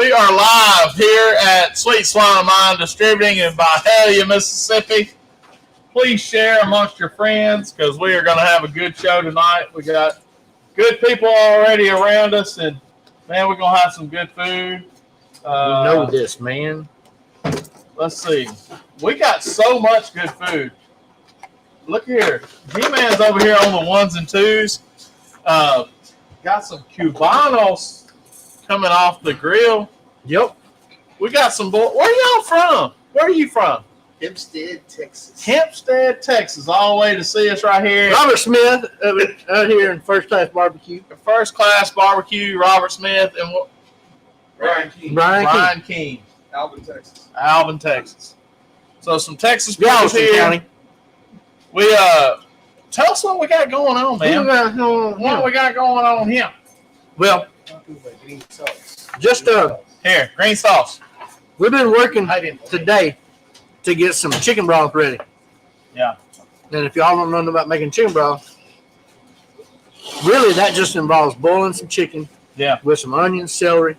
We are live here at Sweet Swan Mine Distributing in Byhalia, Mississippi. Please share amongst your friends because we are going to have a good show tonight. We got good people already around us, and man, we're going to have some good food. We know this, man. Let's see. We got so much good food. Look here. G-Man's over here on the ones and twos. Got some Cubanos coming off the grill. Yep. We got some Where y'all from? Where are you from? Hempstead, Texas. Hempstead, Texas. All the way to see us right here. Robert Smith out here in First Class Barbecue. First Class Barbecue, Robert Smith, and Brian King. Brian King. Alvin, Texas. So some Texas people Galveston here. County. We tell us what we got going on, man. What we got going on here? Well, just Here, green sauce. we've been working today to get some chicken broth ready. Yeah. And if y'all don't know about making chicken broth, really that just involves boiling some chicken with some onions, celery,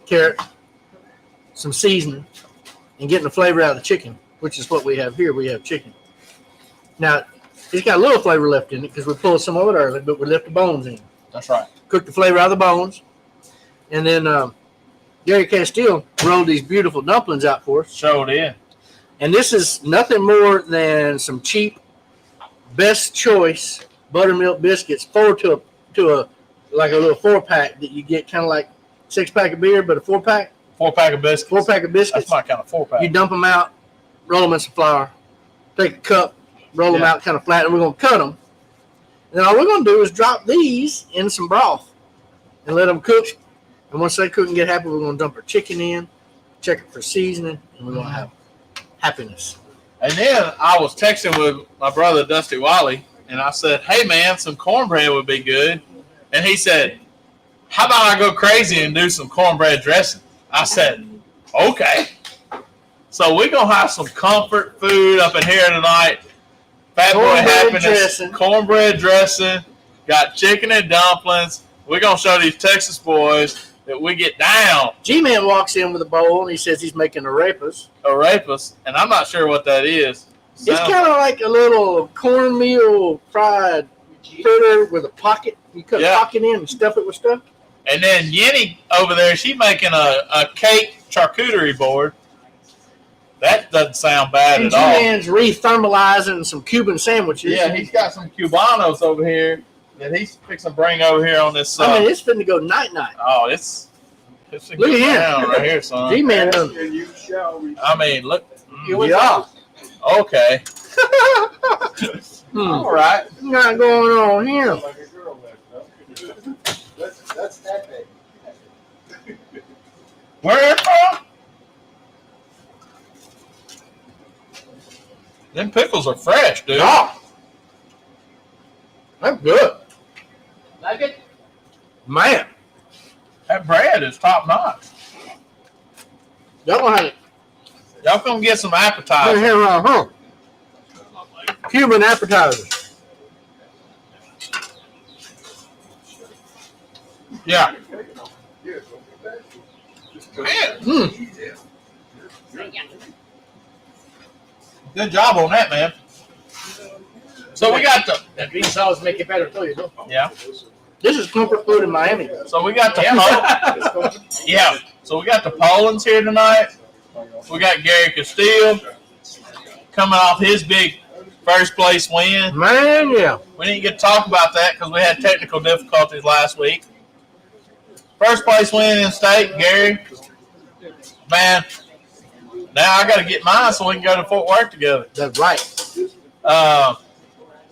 carrot, some seasoning, and getting the flavor out of the chicken, which is what we have here. We have chicken. Now, it's got a little flavor left in it because we pulled some of it early, but we left the bones in. That's right. Cooked the flavor out of the bones. And then Gary Castile rolled these beautiful dumplings out for us. Showed in. And this is nothing more than some cheap, best choice buttermilk biscuits to a like a little 4-pack that you get, kind of like 6-pack of beer, but a 4-pack. 4-pack of biscuits. 4-pack of biscuits. That's my kind of 4-pack. You dump them out, roll them in some flour, take a cup, roll them out kind of flat, and we're going to cut them. And then all we're going to do is drop these in some broth and let them cook. And once they cook and get happy, we're going to dump our chicken in, check it for seasoning, and we're going to have happiness. And then I was texting with my brother, Dusty Wiley, and I said, hey, man, some cornbread would be good. And he said, how about I go crazy and do some cornbread dressing? I said, okay. So we're going to have some comfort food up in here tonight. Fat Boy Happiness, cornbread dressing, got chicken and dumplings. We're going to show these Texas boys that we get down. G-Man walks in with a bowl, and he says he's making arepas. Arepas, and I'm not sure what that is. It's kind of like a little cornmeal fried fritter with a pocket. You cut a pocket in and stuff it with stuff. And then Yenny over there, she's making a cake charcuterie board. That doesn't sound bad at all. G-Man's re-thermalizing some Cuban sandwiches. Yeah, he's got some Cubanos over here that he's fixing to bring over here on this. I mean, it's finna to go night-night. Oh, it's look at him right here, son. G-Man done. I mean, look. Yeah. Okay. All right. What's got going on here? That's that big. Where it from? Them pickles are fresh, dude. Oh, that's good. Like it? Man, That bread is top notch. y'all gonna have it. Y'all come get some Right appetizers. here around, huh? Cuban appetizers. Yeah. Man, good job on that, man. So we got the That bean sauce make it better too, you know. yeah. This is comfort food in Miami. So we got the yeah. So we got the Polands here tonight. We got Gary Castile coming off his big first place win. Man, yeah. We didn't get to talk about that because we had technical difficulties last week. First place win in state, Gary. Man, now I got to get mine so we can go to Fort Worth together. That's right.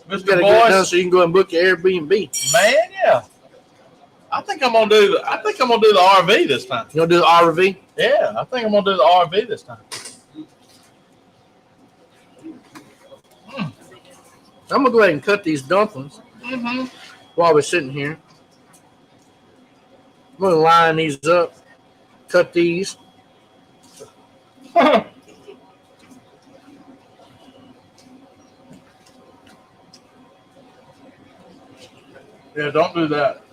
Mr. You gotta get it done Boyce, so you can go and book your Airbnb. man, yeah. I think I'm gonna do the RV this time. You gonna do the RV? Yeah, I think I'm gonna do the RV this time. I'm gonna go ahead and cut these dumplings while we're sitting here. I'm gonna line these up, cut these. Yeah, don't do that.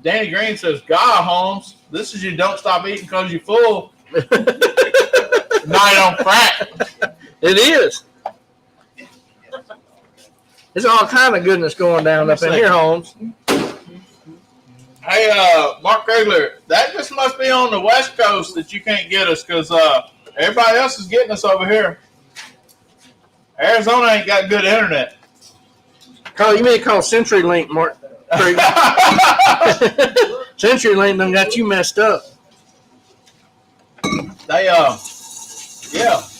Danny Green says, God, Holmes, this is you don't stop eating because you're full. Night on crack. It is. There's all kind of goodness going down up in here, Holmes. Hey, Mark Regler, that just must be on the West Coast that you can't get us because everybody else is getting us over here. Arizona ain't got good internet. Carl, you may call CenturyLink, Mark. CenturyLink done got you messed up. They, yeah,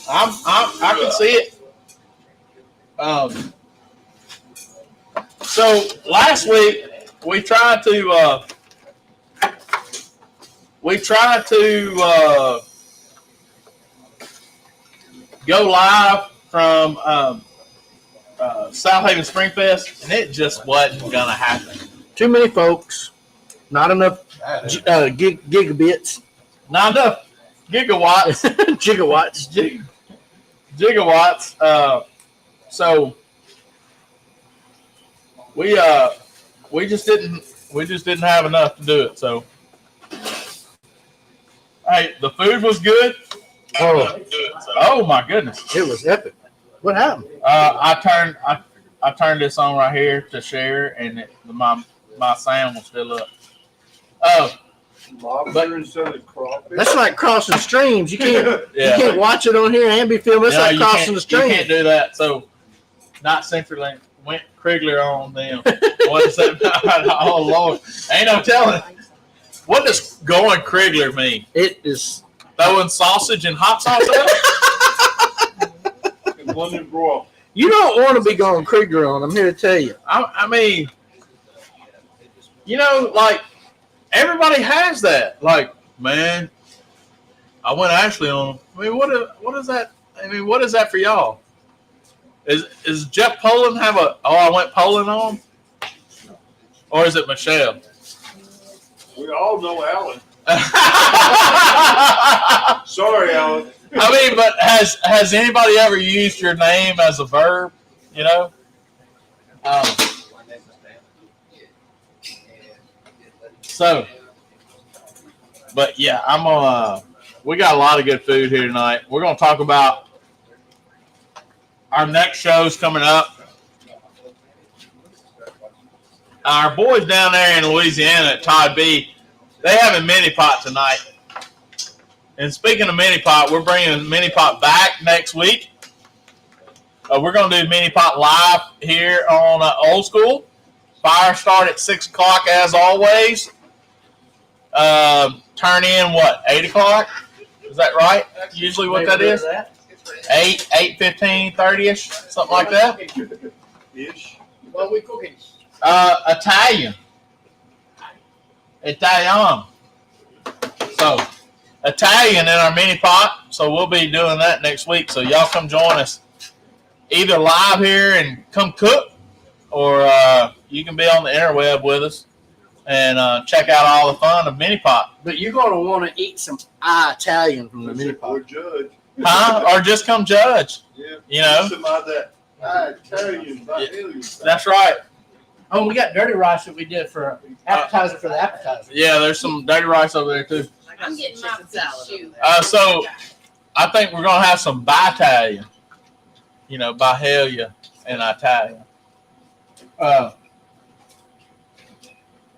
I can see it. So last week we tried to go live from South Haven Spring Fest, and it just wasn't gonna happen. Too many folks, not enough gigabits, Not enough gigawatts, gigawatts. So we just didn't have enough to do it. So hey, the food was good. Oh my goodness, it was epic. What happened? I turned this on right here to share, and my sound was still up. Lobster instead of crawfish. That's like crossing streams. You can't watch it on here and be filming. It's like crossing the stream. You can't do that. So, not CenturyLink. Went Krigler on them. What is that? Oh Lord, ain't no telling. What does going Krigler mean? It is throwing sausage and hot sauce at And London broil. You don't want to be going Krieger on. I'm here to tell you. I mean, you know, like everybody has that. Like, man, I went Ashley on them. I mean, what is that? I mean, what is that for y'all? Is Jeff Poland have a? Oh, I went Poland on him, or is it Michelle? We all know Alan. Sorry, Alan. I mean, but has anybody ever used your name as a verb? You know. So, but yeah, I'm gonna. We got a lot of good food here tonight. We're gonna talk about our next show's coming up. Our boys down there in Louisiana at Todd B, they have a mini pot tonight. And speaking of mini pot, we're bringing mini pot back next week. We're going to do mini pot live here on Old School. Fire start at 6 o'clock as always. Turn in what, 8 o'clock? Is that right? Usually what that is? 8, 8:15, 30ish, something like that. Ish. What we cooking? Italian. So, Italian in our mini pot. So we'll be doing that next week. So y'all come join us either live here and come cook, or you can be on the interweb with us and check out all the fun of mini pot. But you're going to want to eat some Italian from the mini pot. Or judge. Huh? Or just come judge. Yeah. You know? Some of that Italian. That's right. Oh, we got dirty rice that we did for appetizer for the appetizer. Yeah, there's some dirty rice over there too. I'm getting my salad. So I think we're gonna have some Italian. You know, Bahelia and Italian.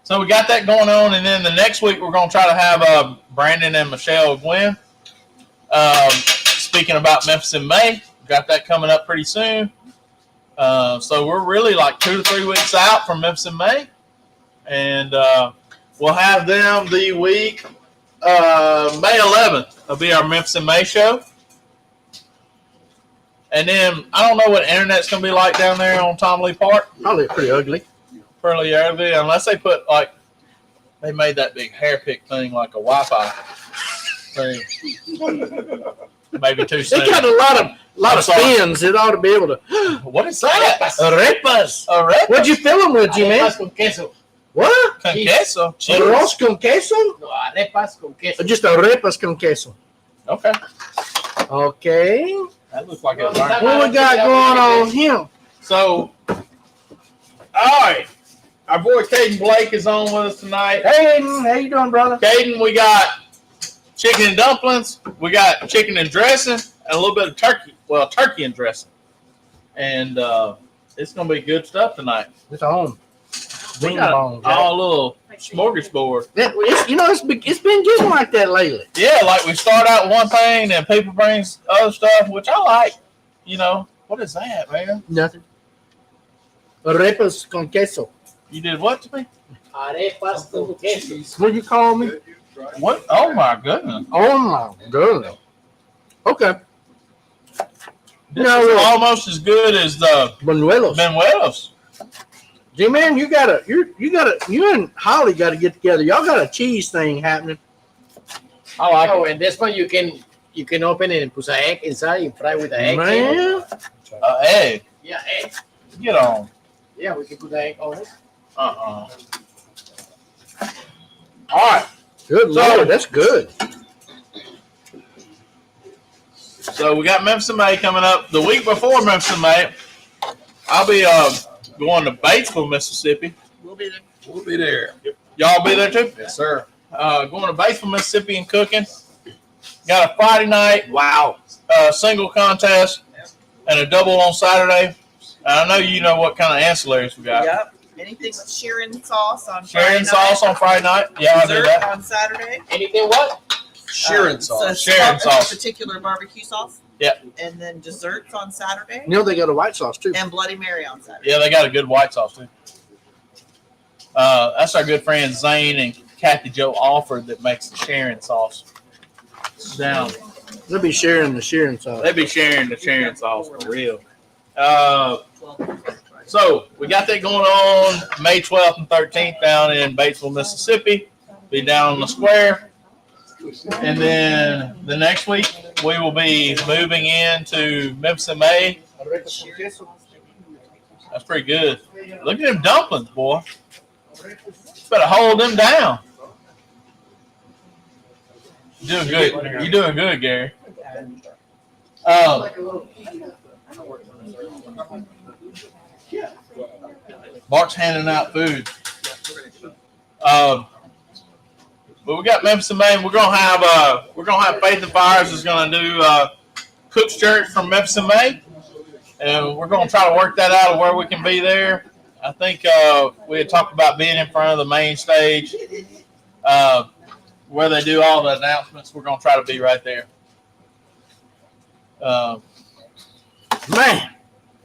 So we got that going on, and then the next week we're gonna try to have Brandon and Michelle Gwynn. Speaking about Memphis in May, got that coming up pretty soon. So we're really like 2 to 3 weeks out from Memphis in May, and we'll have them the week May 11th. Will be our Memphis in May show, and then I don't know what internet's gonna be like down there on Tom Lee Park. Probably pretty ugly. Pretty ugly, unless they put like they made that big hair pick thing like a Wi-Fi thing. Maybe too soon. They got a lot of spins. It ought to be able to. What is that? Arepas. Arepas. What'd you fill them with, G-Man? Arepas con queso. What? Con queso. Arroz con queso? No, arepas con queso. Or just arepas con queso. Okay. Okay. That looks like it's What we got going on here? So, all our boy Caden Blake is on with us tonight. Hey, Aiden, how you doing, brother? Caden, we got chicken and dumplings. We got chicken and dressing and a little bit of turkey. Well, turkey and dressing. And it's going to be good stuff tonight. It's home. We got all a little smorgasbord. It's been getting like that lately. Yeah, like we start out with one thing and people bring other stuff, which I like. You know, what is that, man? Nothing. Arepas con queso. You did what to me? Arepas con queso. What you call me? What? Oh, my goodness. Oh my goodness. Okay. This is almost as good as the Buñuelos. Benuelos. G-Man, you and Holly gotta get together. Y'all got a cheese thing happening. I like it. Oh, and this one you can open it and put an egg inside and fry with the egg. Man. Egg. Yeah, egg. Get on. Yeah, we can put the egg on it. All right. Good Lord, that's good. So we got Memphis in May coming up. The week before Memphis in May, I'll be going to Batesville, Mississippi. We'll be there. We'll be there. Y'all be there too? Yes, sir. Going to Batesville, Mississippi and cooking. Got a Friday night single contest and a double on Saturday. I know you know what kind of ancillaries we got. Yep. Anything with Sheeran sauce on Sharing Friday sauce night. on Friday night. Yeah, I do Dessert that. on Saturday. Anything what? Sharing sauce. So Sharing a sauce. particular barbecue sauce. Yep. And then desserts on Saturday. You know they got a white sauce too. And Bloody Mary on Saturday. Yeah, they got a good white sauce too. That's our good friend Zane and Kathy Joe Alford that makes the sharing sauce. Down. They'll be sharing the sharing sauce. They be sharing the sharing sauce for real. So we got that going on May 12th and 13th down in Batesville, Mississippi. Be down on the square. And then the next week we will be moving into Memphis in May. That's pretty good. Look at them dumplings, boy. Better hold them down. You're doing good. You're doing good, Gary. Mark's handing out food. But we got Memphis in May. We're gonna have Faith and Fires is gonna do Cook's Church from Memphis in May, and we're gonna try to work that out of where we can be there. I think we had talked about being in front of the main stage, where they do all the announcements. We're gonna try to be right there. Man,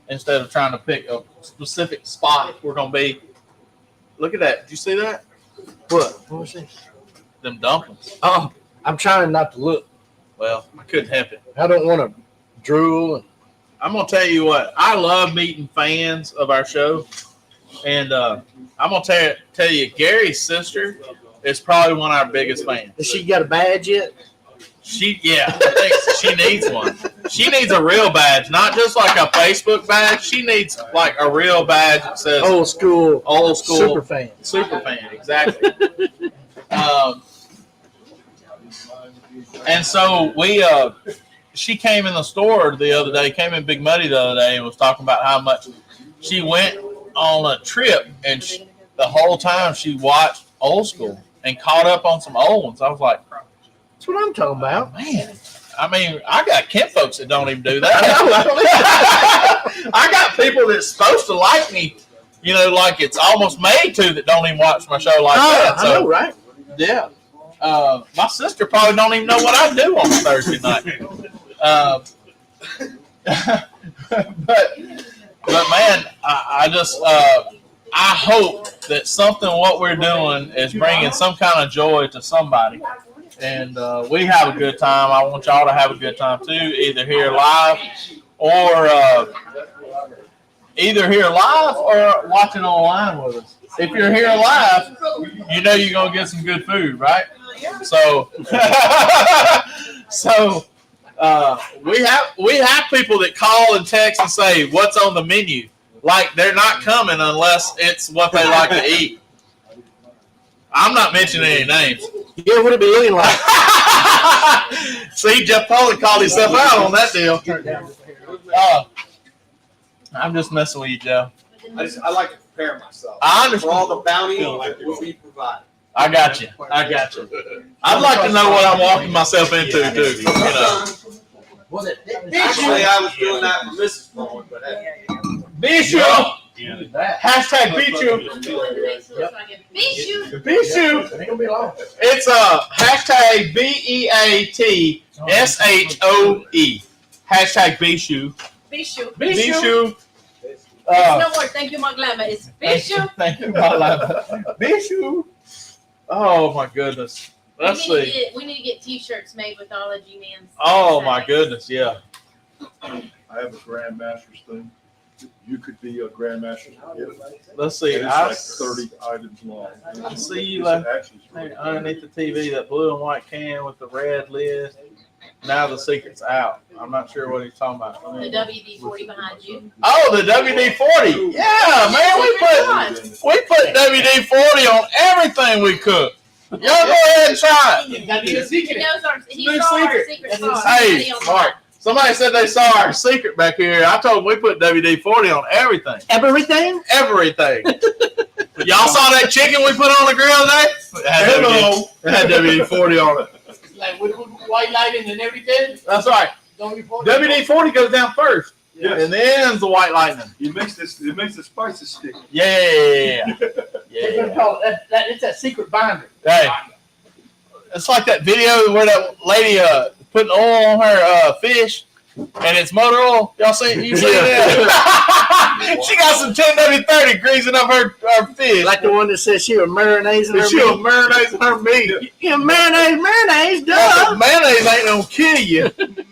instead of trying to pick a specific spot, we're gonna be. Look at that! Did you see that? what was it? Them dumplings. Oh, I'm trying not to look. Well, I couldn't help it. I don't want to drool. I'm gonna tell you what. I love meeting fans of our show, and I'm gonna tell you, Gary's sister is probably one of our biggest fans. Has she got a badge yet? I think she needs one. She needs a real badge, not just like a Facebook badge. She needs like a real badge that says Old school super fan. Super fan, exactly. And so she came in the store the other day, came in Big Muddy the other day, and was talking about how much she went on a trip, and the whole time she watched Old School and caught up on some old ones. I was like, that's what I'm talking about. Man, I mean, I got Kent folks that don't even do that. I got people that's supposed to like me, like it's almost made to that don't even watch my show like that. So, I know, right? Yeah. My sister probably don't even know what I do on Thursday night. But man, I just I hope that what we're doing is bringing some kind of joy to somebody, and we have a good time. I want y'all to have a good time too, either here live or watching online with us. If you're here live, you know you're gonna get some good food, right? So, we have people that call and text and say what's on the menu. Like they're not coming unless it's what they like to eat. I'm not mentioning any names. Yeah, what it be looking like? See, Jeff Pauly called himself out on that deal. I'm just messing with you, Joe. I like to prepare myself I for understand. all the bounty that will be provided. I got you. I got you. I'd like to know what I'm walking myself into too. You know. Actually, I was doing that for Mrs. Bowen, but hey. Bishu. Hashtag Bishu. Bishu. Bishu. It ain't gonna be long. It's hashtag BEATSHOE. Hashtag Bishu. Bishu. Bishu. No more. Thank you, Maglama. It's Bishu. Thank you, Maglama. Bishu. Oh my goodness. Let's see. We need to get T-shirts made with all of G-Man's. Oh my goodness, yeah. I have a grandmaster's thing. You could be a grandmaster's gift. Let's see. And I it's like 30 items long. I see you It's like actually really underneath the TV, that blue and white can with the red lid. Now the secret's out. I'm not sure what he's talking about. The WD-40 behind you. Oh, the WD-40. Yeah, man, we put WD-40 on everything we cook. Y'all go ahead and try it. He knows he New saw our secret. secret sauce. Hey, Mark. Somebody said they saw our secret back here. I told them we put WD-40 on everything. Everything? Everything. Y'all saw that chicken we put on the grill today? It had WD-40 on it. Like with white lighting and everything. That's right. WD-40 goes down first. Yes. And then the white lightning. It makes the spices stick. Yeah. It's that secret binder. Hey. It's like that video where that lady putting oil on her fish, and it's motor oil. Y'all seen? You seen that? She got some 10W30 greasing up her fish. Like the one that says she was mayonnaise in her She was meat. marinazing her meat. Yeah, mayonnaise, Well, duh. mayonnaise ain't gonna kill you.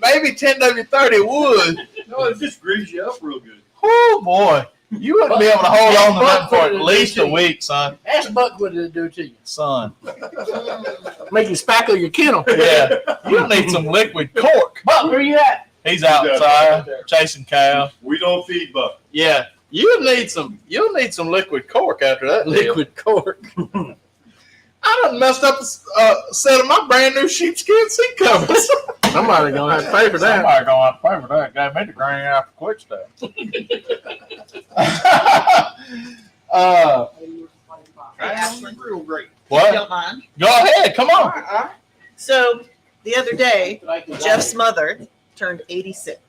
Maybe 10W30 would. No, it just greases you up real good. Oh boy, you wouldn't be able to hold on to that for at least a week, son. Ask Buck what did it do to you. Son, Make you spackle your kennel. yeah, you need some liquid cork. Buck, where you at? He's outside chasing cows. We don't feed Buck. Yeah, you'll need some liquid cork after that. Liquid cork. I done messed up a set of my brand new sheepskin seat covers. Somebody gonna have to pay for that. Somebody gonna have to pay for that. Got me the grain out for quick stuff. Actually, real great. If you What? don't mind. Go ahead, come on. So the other day, Jeff's mother turned 86.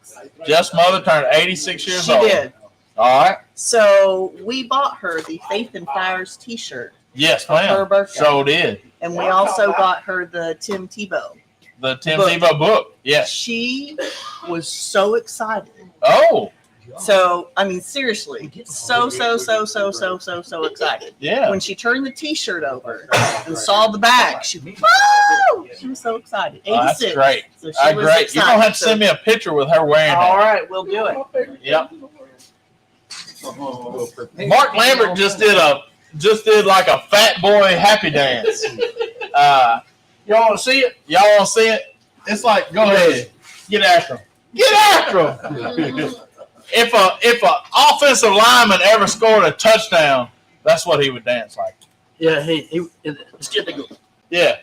Jeff's mother turned 86 years She old. did. All right. So we bought her the Faith and Fires T-shirt Yes, for her ma'am. birthday, So did. and we also got her the Tim Tebow. The Tim Book. Tebow book. Yes. She was so excited. Oh, So I mean, seriously, so excited. yeah. When she turned the T-shirt over and saw the bag, she was so excited. 86. Oh, that's great. So she All right, was great. You're going to have to excited. send me a picture with her wearing All that. right, we'll do it. Yep. Mark Lambert just did like a fat boy happy dance. Y'all want to see it? Y'all want to see it? It's like, go ahead. Get after him. Get after him. If a offensive lineman ever scored a touchdown, that's what he would dance like. Yeah, it's just a go. Yeah.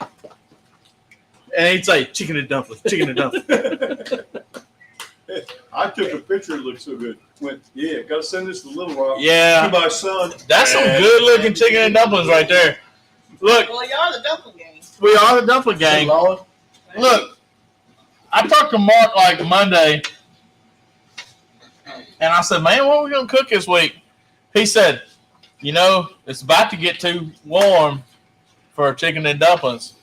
And he'd say, chicken and dumplings, chicken and dumplings. I took a picture. It looked so good. Went, yeah, gotta send this to Little Rock. Yeah. To my son. That's some good looking chicken and dumplings right there. Look, Well, you are the Dumpling Gang. we are the Dumpling Gang. Look, I talked to Mark like Monday, and I said, man, what are we going to cook this week? He said, it's about to get too warm for chicken and dumplings.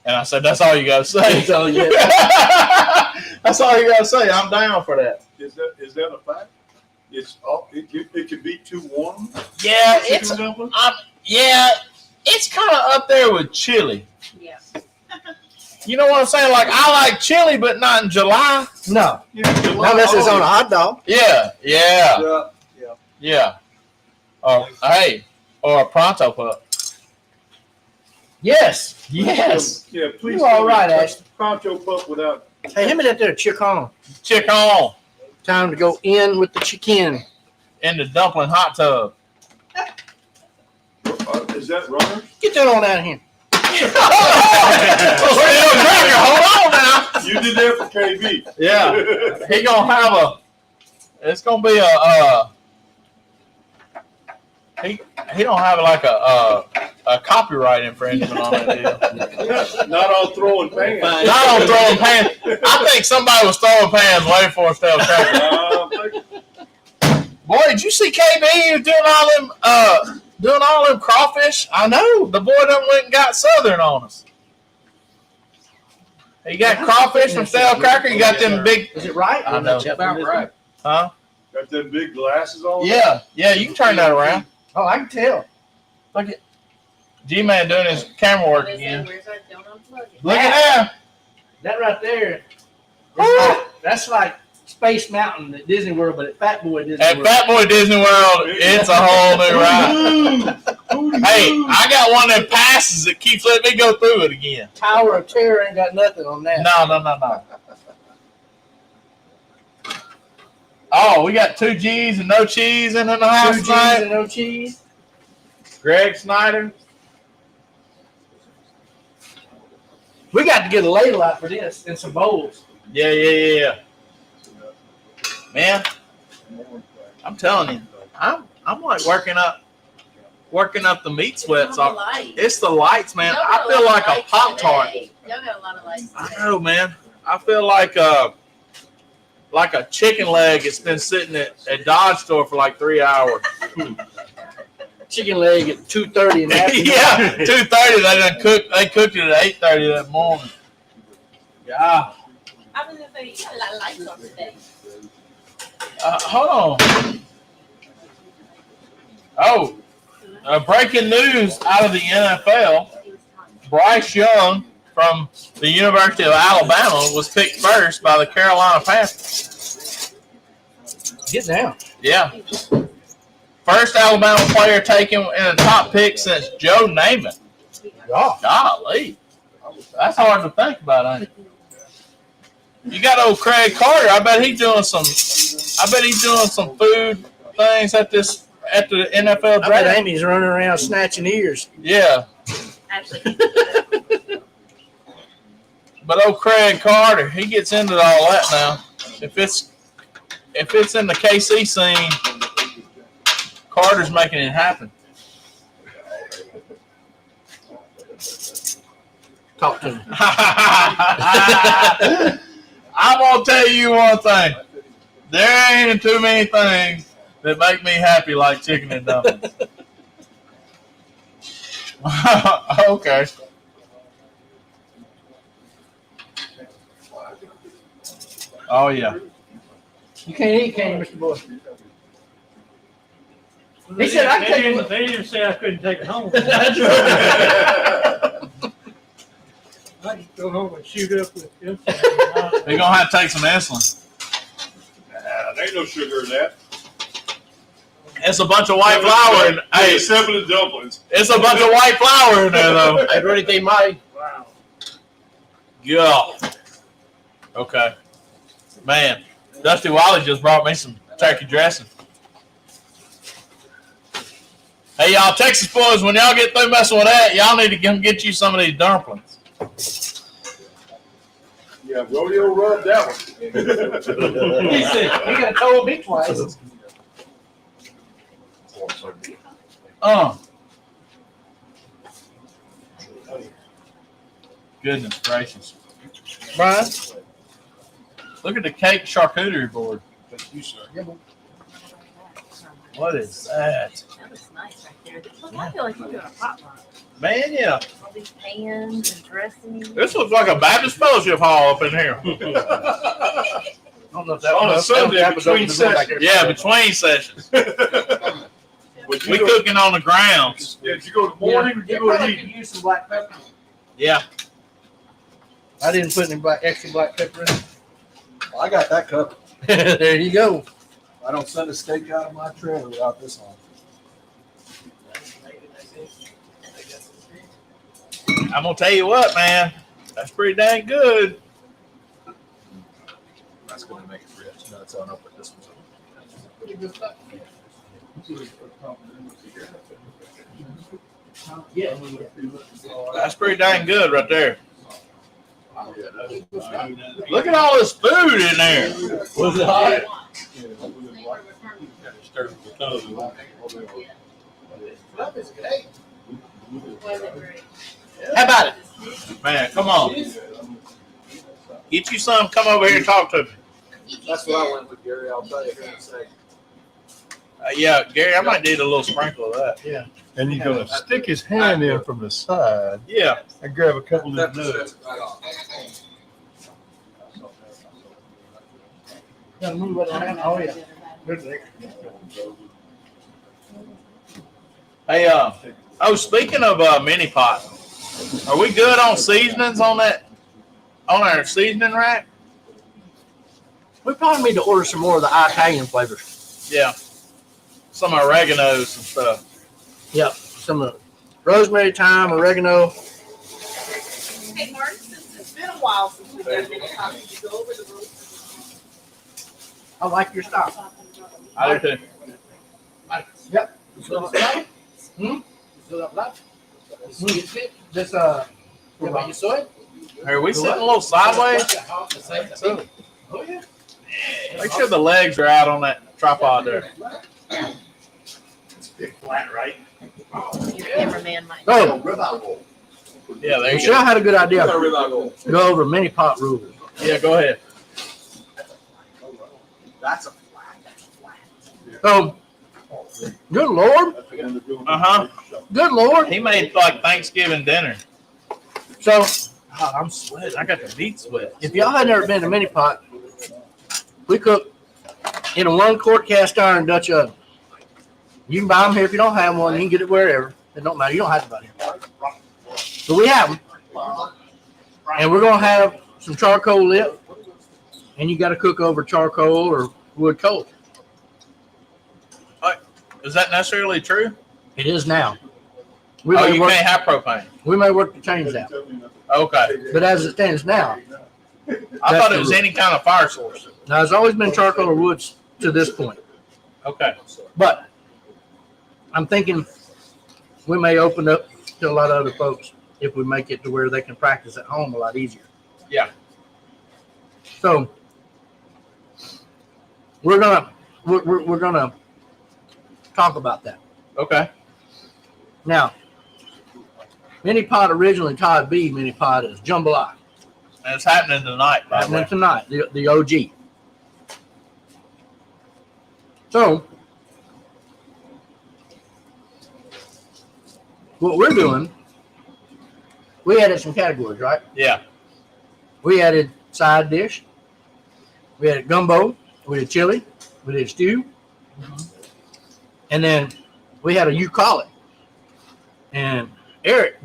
And I said, that's all you got to say. So, yeah. That's all you got to say. I'm down for that. Is that a fact? It could be too warm. Yeah, Chicken and dumplings? it's kind of up there with chili. Yeah. You know what I'm saying? Like, I like chili, but not in July. No. Yeah, Not unless it's on a hot dog. Yeah. Or a pronto pup. Yes. Yeah, please. You all right, Ash. Pronto pup without. Hey, hand me that there chicken. Chick on Time to go in with the chicken. in the dumpling hot tub. Is that runner? Get that on out of here. Hold on now. You did that for KB. Yeah. He gonna have it's gonna be He don't have like a copyright infringement on that deal. Not on throwing pans. Not on throwing pans. I think somebody was throwing pans way before Stale Cracker. Boy, did you see KB doing all them crawfish? I know. The boy done went and got Southern on us. He got crawfish from Stale Cracker. You got them big. Is it right? I know. About right. Huh? Got them big glasses on? Yeah. Yeah, you can turn that around. Oh, I can tell. Look at G-Man doing his camera work again. Look at that. That right there. That's like Space Mountain at Disney World, but at Fat Boy Disney World. At Fat Boy Disney World, it's a whole new ride. Hey, I got one of them passes that keeps letting me go through it again. Tower of Terror ain't got nothing on that. No. Oh, we got 2 G's and no cheese in the house 2 G's tonight. and no cheese. Greg Snyder. We got to get a ladle out for this and some bowls. Yeah. Man, I'm telling you, I'm like working up the meat sweats off. It's the lights, man. I feel like a Pop-Tart. Y'all got a lot of lights. I know, man. I feel like a chicken leg that's been sitting at Dodge store for like 3 hours. Chicken leg at 2:30 in the afternoon. Yeah, 2:30. They cooked it at 8:30 that morning. Yeah. I was gonna say you got a lot of lights on today. Hold on. Oh, breaking news out of the NFL. Bryce Young from the University of Alabama was picked first by the Carolina Panthers. Get down. Yeah. First Alabama player taken in a top pick since Joe Namath. Oh. Golly. That's hard to think about, ain't it? You got old Craig Carter. I bet he's doing some food things at the NFL I bet draft. Amy's running around snatching ears. Yeah. Actually, But old Craig Carter, he gets into all that now. If it's in the KC scene, Carter's making it happen. Talk to me. I'm gonna tell you one thing. There ain't too many things that make me happy like chicken and dumplings. Okay. Oh yeah. You can't eat, can you, Mr. Boy? He said I can take it. They didn't say I couldn't take it home. That's right. I can go home and shoot up with insulin. They're gonna have to take some insulin. There ain't no sugar in that. It's a bunch of white flour. And, hey, Except for the dumplings. it's a bunch of white flour in there though. I really think my Wow. Yeah. Okay. Man, Dusty Wiley just brought me some turkey dressing. Hey, y'all, Texas boys, when y'all get through messing with that, y'all need to come get you some of these dumplings. Yeah, rodeo rub that one. He said, you got told me twice. Goodness gracious. Brian? Look at the cake charcuterie board. Thank you, sir. What is that? that looks nice right there. Look, I feel like you're doing a potluck. Man, yeah. All these pans and dressings. This looks like a Baptist fellowship hall up in here. I don't know if that On a was Sunday that was open between to go back there. Yeah, between sessions. But We cooking on the grounds. Yeah, did you go to morning or did Yeah, you go to probably evening? could use some black pepper. Yeah. I didn't put any extra black pepper in. I got that covered. There you go. I don't send a steak out of my trailer without this on. I'm gonna tell you what, man. That's pretty dang good. That's going to make it rich. No, it's on up with this one. Yeah. That's pretty dang good right there. Look at all this food in there. Was it hot? How about it? Man, come on. Get you some. Come over here and talk to me. That's what I went with, Gary. I'll tell you here in a second. Yeah, Gary, I might need a little sprinkle of that. Yeah. And he's gonna stick his hand in from the side Yeah. and grab a couple of nuts. That's right off. Gotta move it around. Oh, yeah. Hey, speaking of mini pot, are we good on seasonings on our seasoning rack? We probably need to order some more of the Italian flavors. Yeah. Some oreganos and stuff. Yep. Some of the rosemary, thyme, oregano. Hey, Martin, since it's been a while since we've done mini pot, did you go over the rules? I like your style. I do too. Yep. This, you saw it? Are we sitting a little sideways? Oh, yeah. Make sure the legs are out on that tripod there. Flat, right? Your cameraman might. Oh, Yeah, there you Michelle go. had a good idea. You got a ribeye goal. Go over mini pot rules. Yeah, go ahead. That's a flat. That's flat. So, good Lord. Uh-huh. Good Lord. He made like Thanksgiving dinner. So, God, I'm sweating. I got the meat sweat. if y'all had never been to mini pot, we cook in a 1-quart cast iron Dutch oven. You can buy them here if you don't have one. You can get it wherever. It don't matter. You don't have to buy them. But we have them. And we're going to have some charcoal lip. And you got to cook over charcoal or wood coal. Is that necessarily true? It is now. We Oh, may you work, can't have propane. we may work to change that. Okay. But as it stands now, I thought it was any kind of fire source. now it's always been charcoal or woods to this point. Okay. But I'm thinking we may open up to a lot of other folks if we make it to where they can practice at home a lot easier. Yeah. So we're gonna talk about that. Okay. Now, mini pot originally Todd B mini pot is jambalaya. And it's happening tonight, by the way. Happening tonight, the OG. So what we're doing, we added some categories, right? Yeah. We added side dish, we added gumbo, we did chili, we did stew, and then we had a you call it. And Eric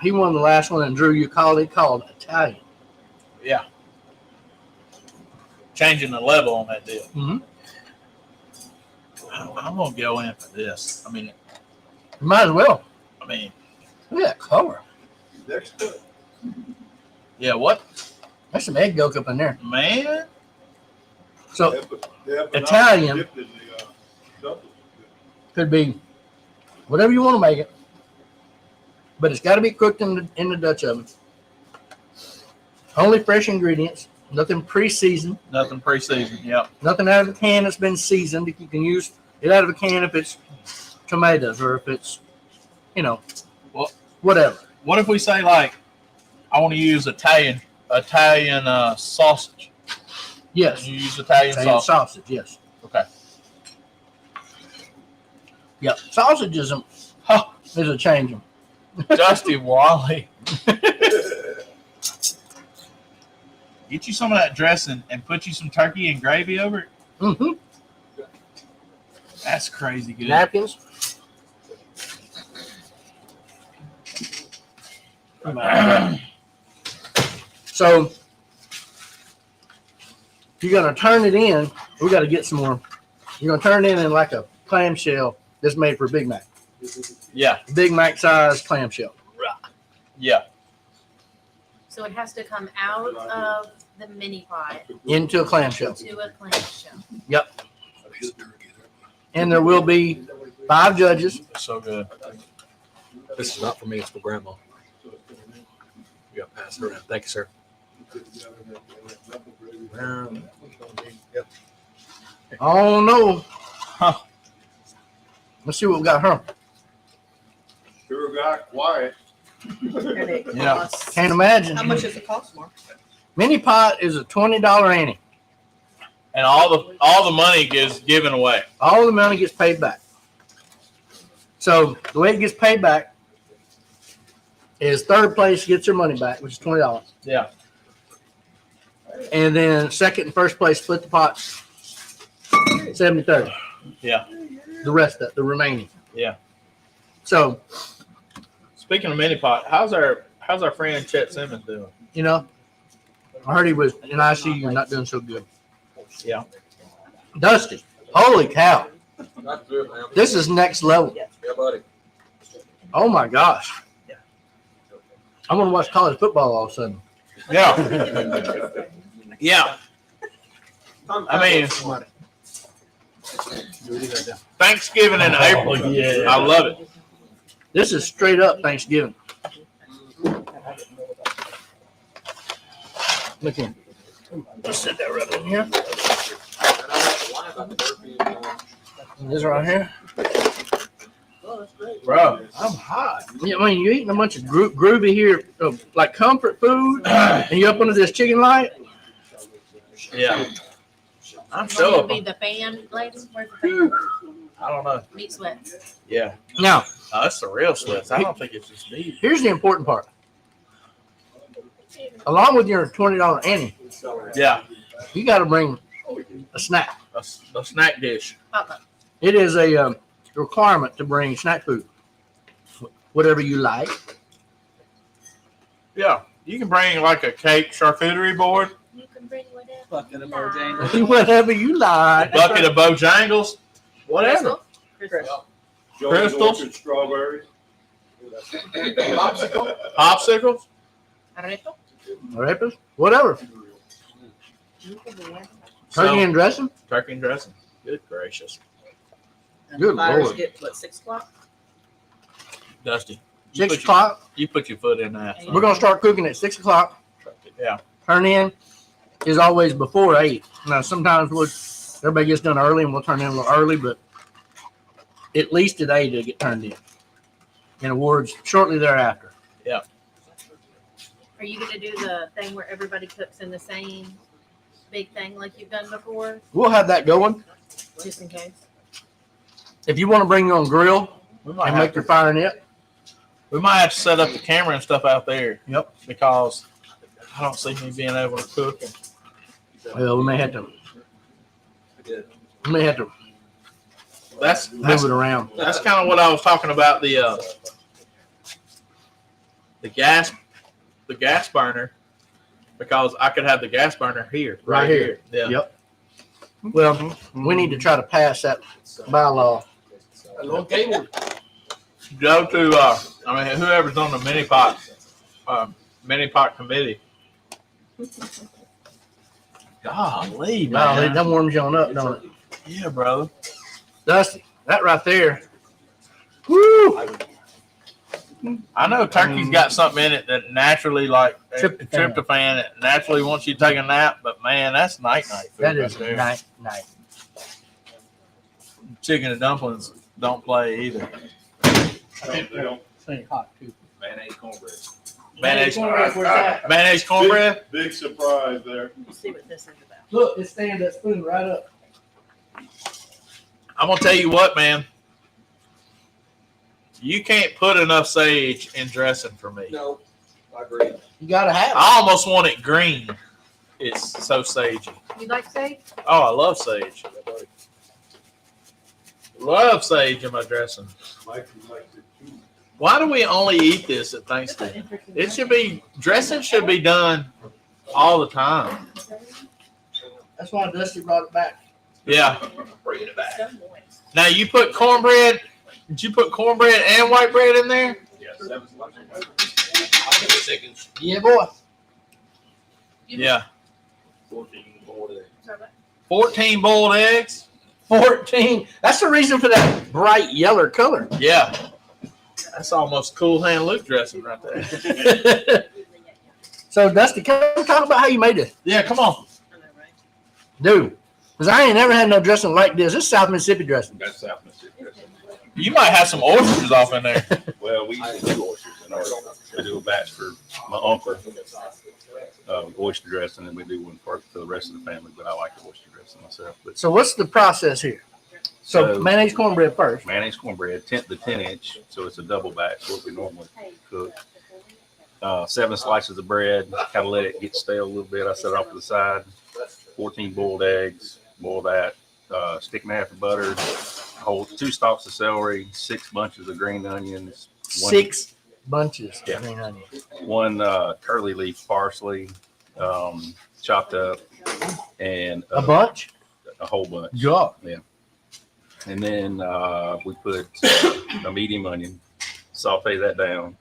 he won the last one and drew you called Italian. Yeah. Changing the level on that deal. Mm-hmm. I'm going to go in for this. You might as well. I mean, Look at that color. yeah, what? There's some egg yolk up in there. Man. So Italian could be whatever you want to make it, but it's got to be cooked in the Dutch oven. Only fresh ingredients, nothing pre-seasoned, Nothing pre-seasoned. Yep. nothing out of a can that's been seasoned. You can use it out of a can if it's tomatoes or if it's, whatever. What if we say, like, I want to use Italian sausage? Yes, You use Italian sausage. sausage. Yes. Okay. Yep. Sausage is a change. Dusty Wally. Get you some of that dressing and put you some turkey and gravy over it. Mm-hmm. That's crazy good. Napkins. So if you're gonna turn it in, we got to get some more. You're gonna turn it in like a clamshell that's made for Big Mac. Yeah. Big Mac size clamshell. Yeah. So it has to come out of the mini pot Into a clamshell. to a clamshell. And there will be 5 judges. So good. This is not for me, it's for grandma. You got to pass it around. Thank you, sir. Yep. Oh no. Huh. Let's see what we got her. guy, quiet. And it Yeah. costs- Can't imagine. How much does it cost, Mark? Mini pot is a $20 ante. And all the money is given away. All the money gets paid back. So the way it gets paid back is third place gets their money back, which is $20. Yeah. And then second and first place split the pot 70-30. Yeah. The rest of the remaining. Yeah. So, Speaking of mini pot, how's our friend Chet Simmons doing? you know, I heard he was in ICU not doing so good. Yeah. Dusty, holy cow. Not good, man. This is next level. Yeah, buddy. Oh my gosh. I want to watch college football all of a sudden. Yeah. Yeah. I mean, Thanksgiving in April. yeah. I love it. This is straight up Thanksgiving. Look in. Just set that right in here. This right here. Bro, I'm hot. Yeah, I mean, you're eating a bunch of groovy here, like comfort food, and you up under this chicken light. Yeah. I'm So sure. it'll be the fan, ladies. Where's the fan? I don't know. Meat sweats. Yeah. Now, Oh, that's the real sweats. I don't think it's just meat. here's the important part. Along with your $20 ante, Yeah. you got to bring a snack. A snack dish. Papa. It is a requirement to bring snack food, whatever you like. Yeah. You can bring like a cake charcuterie board, You can bring whatever. Bucket of you like. Bojangles. Whatever you a like. bucket of Bojangles, whatever. Crystal. Joey's Crystals? Orchard strawberries. Popsicles. Arreto. Rappers, whatever. Turkey and dressing. Turkey and dressing. Good gracious. And Good the fires Lord. get, what, 6 o'clock? Dusty. 6 o'clock. You put your foot in that. We're gonna start cooking at 6 o'clock. Yeah. Turn in is always before 8. Now sometimes everybody gets done early and we'll turn in a little early, but at least at 8 it'll get turned in. And awards shortly thereafter. Are you gonna do the thing where everybody cooks in the same big thing like you've done before, We'll have that going. just in case? If you want to bring your own grill We might, and have make your to, fire net, we might have to set up the camera and stuff out there. Yep. Because I don't see me being able to cook. well, we may have to. We may have to That's move it around. That's kind of what I was talking about, the gas burner, because I could have the gas burner here, Right here. Yeah. Yep. Well, we need to try to pass that bylaw. Go to whoever's on the mini pot committee. Golly, Wow, man. that warms you on up, don't it? Yeah, brother. Dusty, that right there. Woo! I know turkey's got something in it that naturally, like Tryptophan. that naturally wants you to take a nap, but man, that's night food. That right is there. nice. Chicken and dumplings don't play either. It's hot too. Mayonnaise cornbread. Mayonnaise, Where's that? mayonnaise cornbread. Big surprise there. Let's see what this is about. Look, it stands that spoon right up. I'm gonna tell you what, man. You can't put enough sage in dressing for me. No, I agree. You gotta have it. I almost want it green. It's so sagey. You like steak? Oh, I love sage. Love sage in my dressing. Mike likes it too. Why do we only eat this at Thanksgiving? It should be dressing should be done all the time. That's why Dusty brought it back. Yeah. Bringing it back. Now you put cornbread. Did you put cornbread and white bread in there? Yeah, boy. Yeah. 14 14 boiled eggs. 14. That's the reason for that bright yellow color. Yeah. That's almost Cool Hand Luke dressing right there. So, Dusty, come talk about how you made it. Yeah, come on. Dude, because I ain't never had no dressing like this. This is South Mississippi dressing. That's South Mississippi. You might have some oysters off in there. Well, we usually do oysters in ours. I do a batch for my uncle, oyster dressing, and we do one for the rest of the family. But I like the oyster dressing myself. But So what's the process here? So mayonnaise cornbread first. mayonnaise cornbread, the 10-inch, so it's a double batch, what we normally cook. 7 slices of bread, kind of let it get stale a little bit. I set it off to the side. 14 boiled eggs, boil that. Stick and a half of butter, whole 2 stalks of celery, 6 bunches of green onions. 6 bunches Yeah. of green onions. 1 curly leaf parsley, chopped up, and A bunch? a whole bunch. Yeah. And then we put a medium onion, saute that down,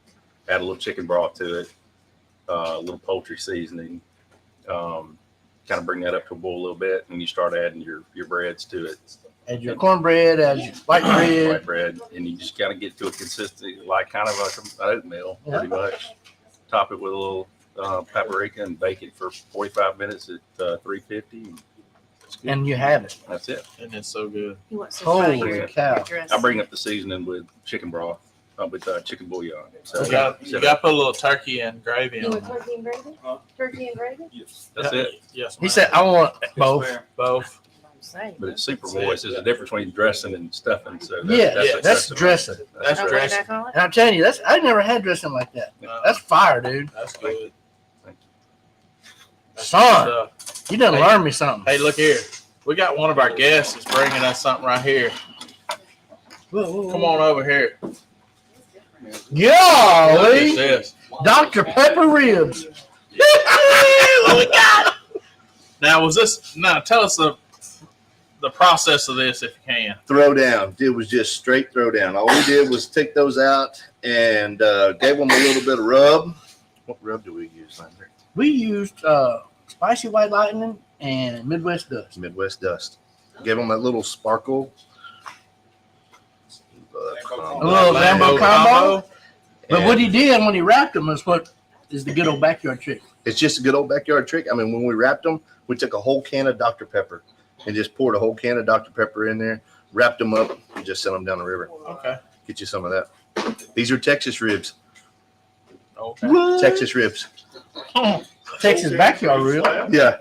add a little chicken broth to it, a little poultry seasoning, kind of bring that up to a boil a little bit, and you start adding your breads to it. Add your cornbread, add your white bread. White bread, and you just kind of get to a consistency, like kind of like an oatmeal, pretty much. Top it with a little paprika and bake it for 45 minutes at 350. And you have it. That's it. And it's so good. He wants to Holy try your cow. dress. I bring up the seasoning with chicken broth, with chicken bouillon. So You got to put a little turkey and gravy You on want it. turkey and gravy? Turkey and gravy? that's it. Yes, He ma'am. said, I want both. Both. Same. But it's super moist. There's a difference between dressing and stuffing. So Yeah, that's dressing. That's Oh, what dressing. did I call it? And I'm telling you, I never had dressing like that. That's fire, dude. That's good. Son, you done learned me something. Hey, look here. We got one of our guests is bringing us something right here. Come on over here. Look at Golly, this. Dr. Pepper ribs. What we got? Now, tell us the process of this if you can. Throw down. It was just straight throw down. All we did was take those out and gave them a little bit of rub. What rub do we use, Lander? We used spicy white lightning and Midwest dust. Midwest dust. Give them that little sparkle. A little Lambo combo. But what he did when he wrapped them is what is the good old backyard trick. It's just a good old backyard trick. I mean, when we wrapped them, we took a whole can of Dr. Pepper and just poured a whole can of Dr. Pepper in there, wrapped them up, and just sent them down the river. Okay. Get you some of that. These are Texas ribs. Okay. Texas ribs. Texas backyard rib. Yeah.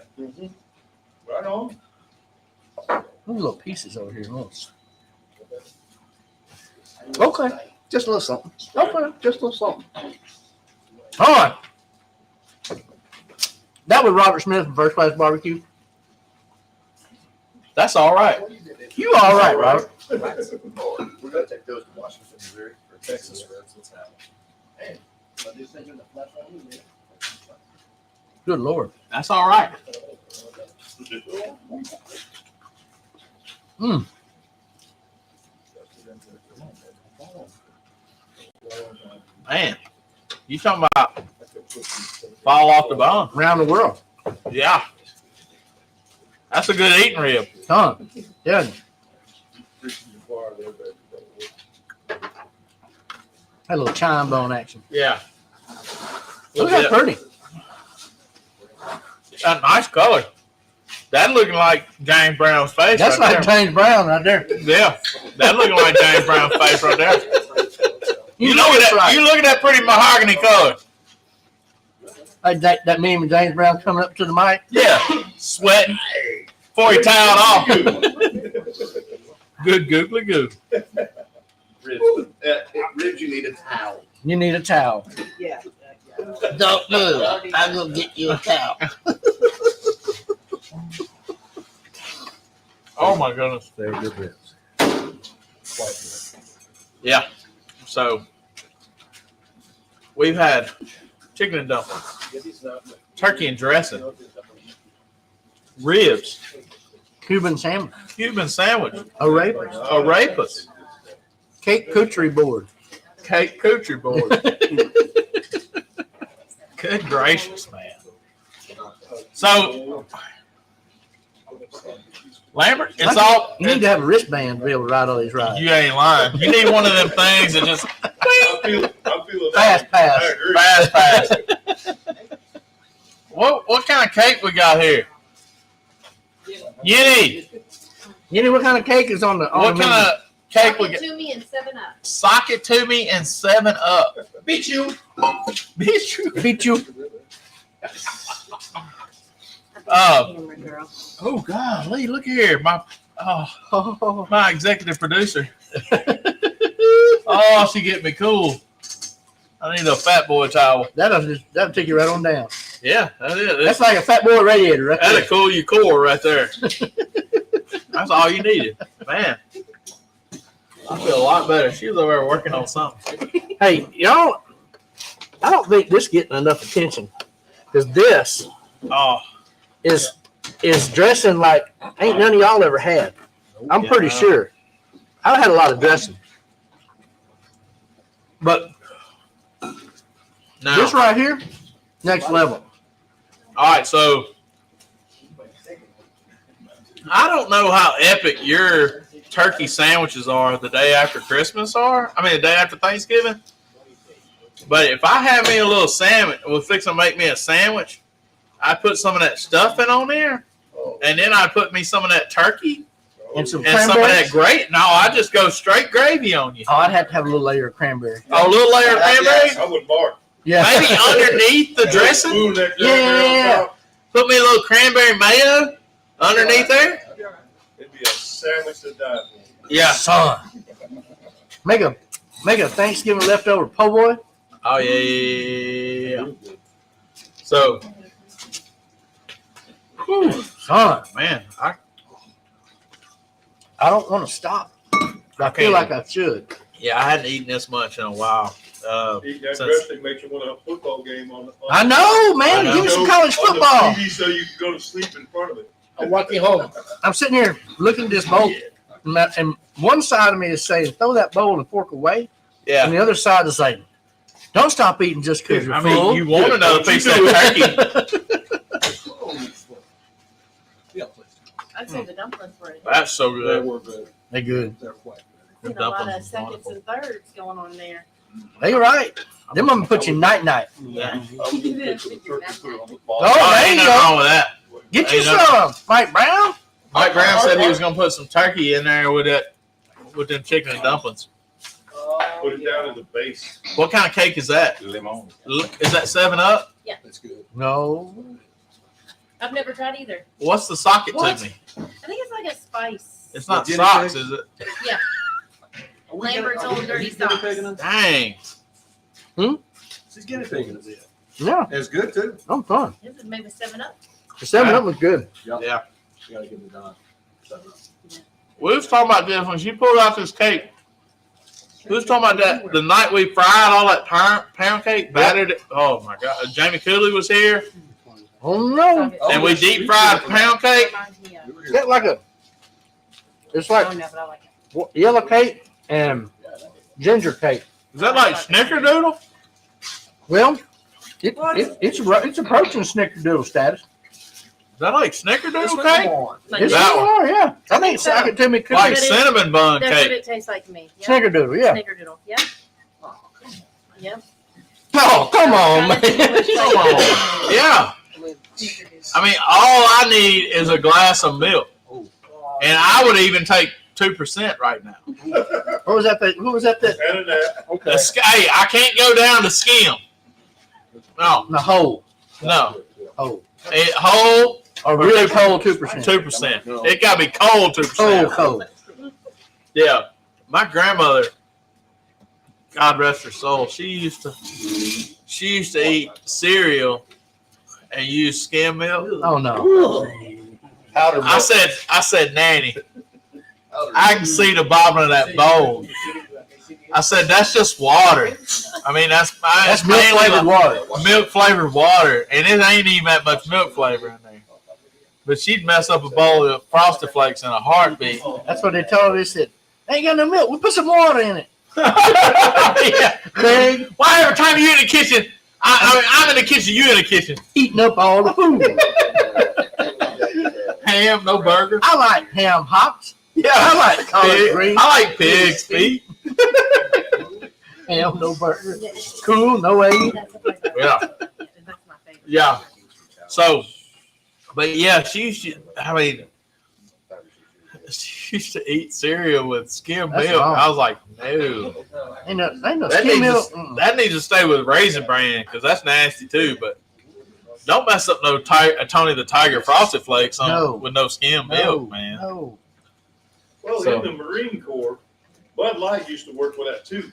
Right on. Those little pieces over here. Look. Okay. Just a little something. Okay. Just a little something. All right. That was Robert Smith from First Class Barbecue. That's all right. You all right, Robert? We're going to take those to Washington, Missouri for Texas ribs. Let's have them. Good Lord. That's all right. Mm. Man, you talking about fall off the bone? Around the world. Yeah. That's a good eating rib. Huh? Yeah. Had a little chime bone action. Yeah. Look at that pretty. A nice color. That looking like James Brown's face. That's right like there. James Brown right there. Yeah, that looking like James Brown's face right there. You look at it's that. right. You look at that pretty mahogany color. Like that meme of James Brown coming up to the mic. Yeah, sweating before he towed off. Good googly goo. Ribs, you need a towel. You need a towel. Yeah. Don't move. I'm gonna get you a towel. Oh my goodness. They're good ribs. Yeah. So we've had chicken and dumplings, turkey and dressing, ribs, Cuban sandwich. Cuban sandwich, Arepas. arepas, Cake cootery board. cake coochie board. Good gracious, man. So, Lambert, it's all. You need to have a wristband to be able to ride all these rides. You ain't lying. You need one of them things that just I'm feeling Fast pass. I agree. fast. What kind of cake we got here? Yinny, You know what kind of cake is on the what menu? kind of cake Sock we it got. to me and 7-Up. Sock it to me and 7-Up. Beat you. Beat you. Beat you. Camera girl. Oh golly, look here. My executive producer. Oh, she get me cool. I need a fat boy towel. That'll take you right on down. Yeah, that's it. That's like a fat boy radiator, right That'll there. cool your core right there. That's all you needed. Man. I feel a lot better. She was over there working on something. Hey, y'all, I don't think this getting enough attention because this is dressing like ain't none of y'all ever had. I'm pretty sure. I've had a lot of dressing. But Now, this right here, next level. all right, so I don't know how epic your turkey sandwiches are the day after Christmas are. I mean, the day after Thanksgiving. But if I have me a little sandwich, we're fixing to make me a sandwich, I put some of that stuffing on there, and then I put me some of that turkey And some and some of that cranberries. No, I just go straight gravy on you. Oh, I'd have to have a little layer of cranberry. A little layer of cranberry, I would bark. Yeah. maybe underneath the dressing. Spoon that Yeah. Put me a little cranberry mayo underneath there. It'd be a sandwich to die for. Yeah. Son. Make a Thanksgiving leftover po' boy. Oh yeah. So, Son. man, I don't want to stop. I feel like I should. I hadn't eaten this much in a while. Eating that Since- dressing makes you want a football game on the I know, man. I know. Give me some college on the football. TV so you can go to sleep in front of it. I'm walking home. I'm sitting here looking at this bowl, and one side of me is saying, throw that bowl and fork away. Yeah. And the other side is saying, don't stop eating just because you're I full. mean, you want another piece of that turkey. I'd say the dumplings were. That's so They good. were good. They good. They're quite good. Seen a lot Dumplings of is seconds wonderful. and thirds going on there. They right. Them gonna put you night. Yeah. I would put some turkey foot on the ball. Oh, there ain't you nothing go. wrong with that. Get you Ain't nothing- some, Mike Brown. Mike Brown said he was gonna put some turkey in there with them chicken and dumplings. Put it down in the base. What kind of cake is that? Lemon. Is that 7-Up? That's good. No. I've never tried either. What's the socket What? to me? I think it's like a spice. It's not Guinea socks, pig? is it? Lambert's old dirty socks. Dang. She's guinea pigging a bit. Yeah, It's good too. I'm fun. This is maybe 7-Up. The 7-Up was good. Yeah. You gotta get it done. We was talking about this when she pulled out this cake. We was talking about that the night we fried all that pound cake, battered it. Oh my God. Jamie Cooley was here, Oh no. and we deep fried pound cake. Reminds me of. It's like it's Oh, like no, but I like it. yellow cake and ginger cake. Is that like snickerdoodle? Well, it's approaching snickerdoodle status. Is that like snickerdoodle cake? Like It's that one. more, yeah. I think socket to me cookies. Like cinnamon bun That's what cake. it tastes like to me. Yeah. Snickerdoodle, yeah. Snickerdoodle. Yeah. Yeah. Oh, come on, man. Come on. Yeah. I mean, all I need is a glass of milk. And I would even take 2% right now. What was that? Who was that? And that. Okay. Hey, I can't go down to skim. No, The whole. no. Oh. Whole Or really cold 2%. 2%. It got to be cold 2%. Cold. Yeah. My grandmother, God rest her soul, she used to eat cereal and use skim milk. Oh no. Powder milk. I said, Nanny, I can see the bottom of that bowl. I said, that's just water. I mean, that's milk flavored water. Milk flavored water, and it ain't even that much milk flavor in there. But she'd mess up a bowl of Frosted Flakes in a heartbeat. That's what they told her. They said, ain't got no milk. We put some water in it. Yeah. Craig, Why every time you in the kitchen, I'm in the kitchen, you in the kitchen. eating up all the food. Ham, no burger. I like ham hocks. Yeah, I like collard pig. greens. I like pig's feet. Ham, no burger. Cool, no egg. That's the flavor. Yeah. That's my favorite. Yeah. So, but yeah, I mean, she used to eat cereal with skim That's milk. wrong. I was like, no. Ain't no That skim needs, milk. to, that needs to stay with Raisin Bran because that's nasty too. But don't mess up no Tony the Tiger Frosted Flakes with no skim milk, man. No. Well, So- in the Marine Corps, Bud Light used to work with that too.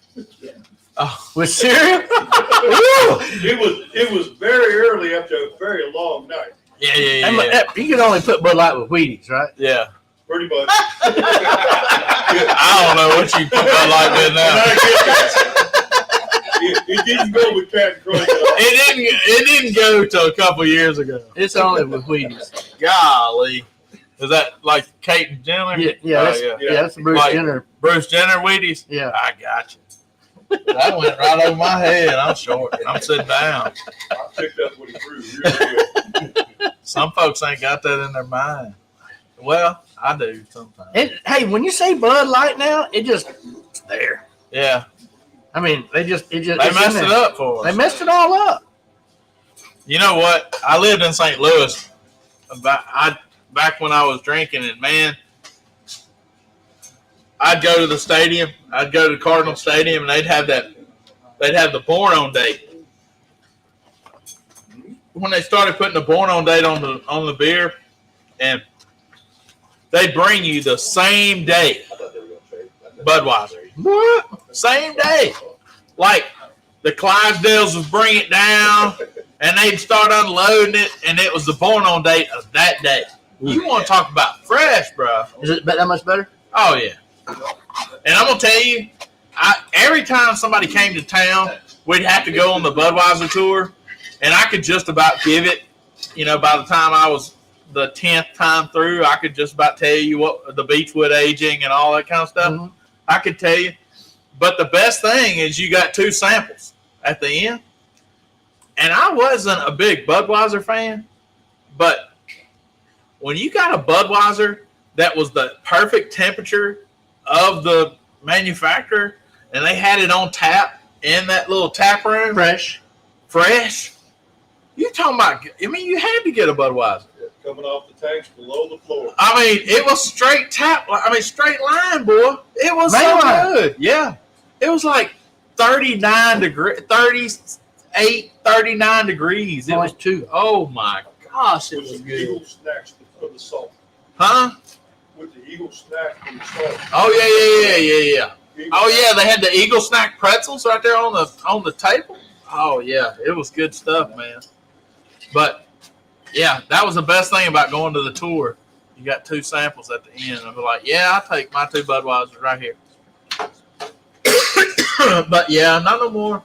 Oh, With cereal? It was very early after a very long night. yeah. You can only put Bud Light with Wheaties, right? Yeah. Pretty much. I don't know what you put Bud Light with now. It didn't go with Captain Crunch. It didn't go till a couple years ago. It's only with Wheaties. Golly. Is that like Kate and Jenner? Yeah, Oh, that's the Bruce Like- Jenner. Bruce Jenner Wheaties? Yeah. I got you. That went right over my head. I'm short. I'm sitting down. I picked up what he threw. Really good. Some folks ain't got that in their mind. Well, I do sometimes. Hey, when you say Bud Light now, it's there. Yeah. I mean, they They it's in messed it there. up for They us. messed it all up. You know what? I lived in St. Louis back when I was drinking, and man, I'd go to the stadium. I'd go to Cardinal Stadium, and they'd have the born on date. When they started putting the born on date on the beer, and they bring you the same day Budweiser. What? Same day. Like the Clydesdales would bring it down, and they'd start unloading it, and it was the born on date of that day. You want to talk about fresh, bro? Is it that much better? Oh yeah. And I'm gonna tell you, every time somebody came to town, we'd have to go on the Budweiser tour, and I could just about give it. You know, by the time I was the 10th time through, I could just about tell you what the Beechwood aging and all that kind of stuff. Mhm. I could tell you. But the best thing is you got 2 samples at the end. And I wasn't a big Budweiser fan, but when you got a Budweiser that was the perfect temperature of the manufacturer, and they had it on tap in that little tap room, fresh. You talking about? I mean, you had to get a Budweiser. Coming off the tanks below the floor. I mean, it was straight tap. I mean, straight line, boy. It was Main so line. good. Yeah, it was like 39 degrees, 38, 39 degrees. It was 2. Oh my gosh, it With was the good. Eagle snacks for the salt. Huh? With the Eagle snack for the salt. Oh yeah. Oh yeah, they had the Eagle Snack pretzels right there on the table. Oh yeah, it was good stuff, man. But yeah, that was the best thing about going to the tour. You got 2 samples at the end. I was like, yeah, I'll take my 2 Budweisers right here. But yeah, not no more.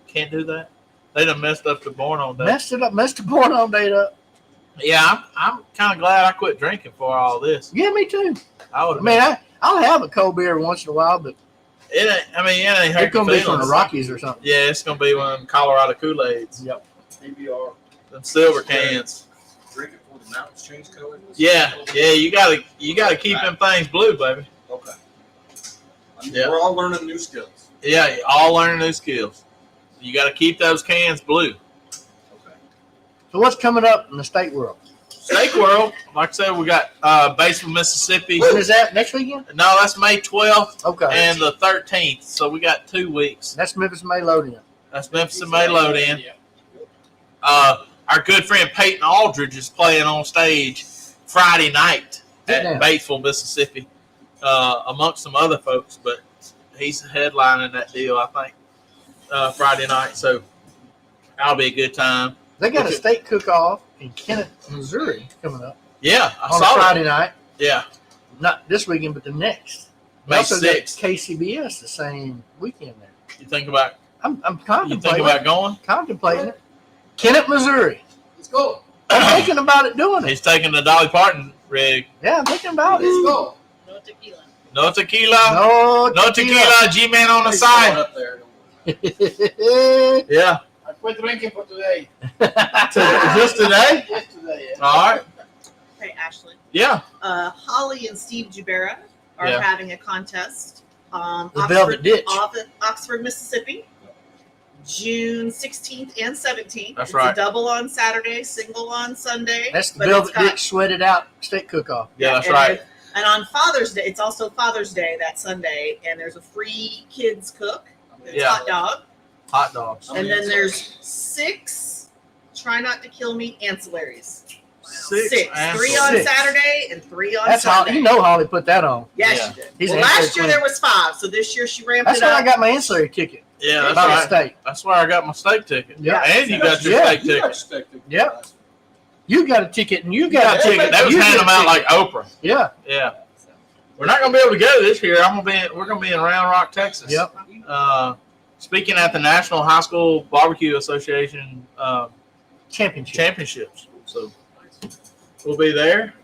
Can't do that. They done messed up the born on day. Messed it up. Messed the born on date up. Yeah, I'm kind of glad I quit drinking for all this. Yeah, me too. I would. I mean, I'll have a cold beer once in a while, but it ain't. I mean, it ain't hurt it's gonna your be from the feelings. Rockies or something. Yeah, it's gonna be one of them Colorado Kool-Aids. Yep. PBR. Them silver cans. Drink it before the mountains change color. Yeah. You gotta keep them things blue, baby. Okay. Yeah. We're all learning new skills. Yeah, all learning new skills. You gotta keep those cans blue. So what's coming up in the state world? Steak World, like I said, we got Batesville, Mississippi. When is that? Next weekend? No, that's May 12th Okay. and the 13th. So we got 2 weeks. That's Memphis May load-in. That's Memphis and May load in. Our good friend Peyton Aldridge is playing on stage Friday night Get at down. Batesville, Mississippi, amongst some other folks, but he's headlining that deal, I think, Friday night. So that'll be a good time. They got a state cook-off in Kennett, Missouri coming up Yeah, I on a saw Friday that. night. Yeah, Not this weekend, but the next. They May also got 6th. KCBS the same weekend there. You think about I'm you think contemplating about going? contemplating it. Kennett, Missouri. Let's go. I'm thinking about it doing it. He's taking the Dolly Parton rig. Yeah, I'm thinking about it. Let's go. No tequila. No tequila. No, No tequila. G-Man on the Going side. up there. tequila. Yeah. I quit drinking for today. Just today? Yesterday. All right. Hey, Ashley. Yeah. Holly and Steve Jubera are Yeah. having a contest. The Velvet Ditch. Oxford, Mississippi. June 16th and 17th. That's It's right. a double on Saturday, single on Sunday. That's the but it's Velvet got- Ditch sweated out steak cook-off. Yeah, that's and right. And on Father's Day, it's also Father's Day that Sunday, and there's a free kids cook. It's Yeah. hot dog. Hot dogs. And then there's 6 try not to kill me ancillaries. 6. 3 on Six. Saturday and 3 on That's Sunday. Holly. You know Holly put that on. Yes, Yeah. she did. He's Well, an last ancillary year there was 5, so this year she ramped That's it when up. I got my ancillary ticket. Yeah, that's By right. mistake. That's where I got my steak ticket. Yeah. And you got your Yeah. steak ticket. Yeah. You got a ticket, and you Got got a ticket. They was you handing them got a out like ticket. Oprah. Yeah. Yeah. We're not gonna be able to go this year. We're gonna be in Round Rock, Texas. Yep. Speaking at the National High School Barbecue Association Championships. So we'll be there.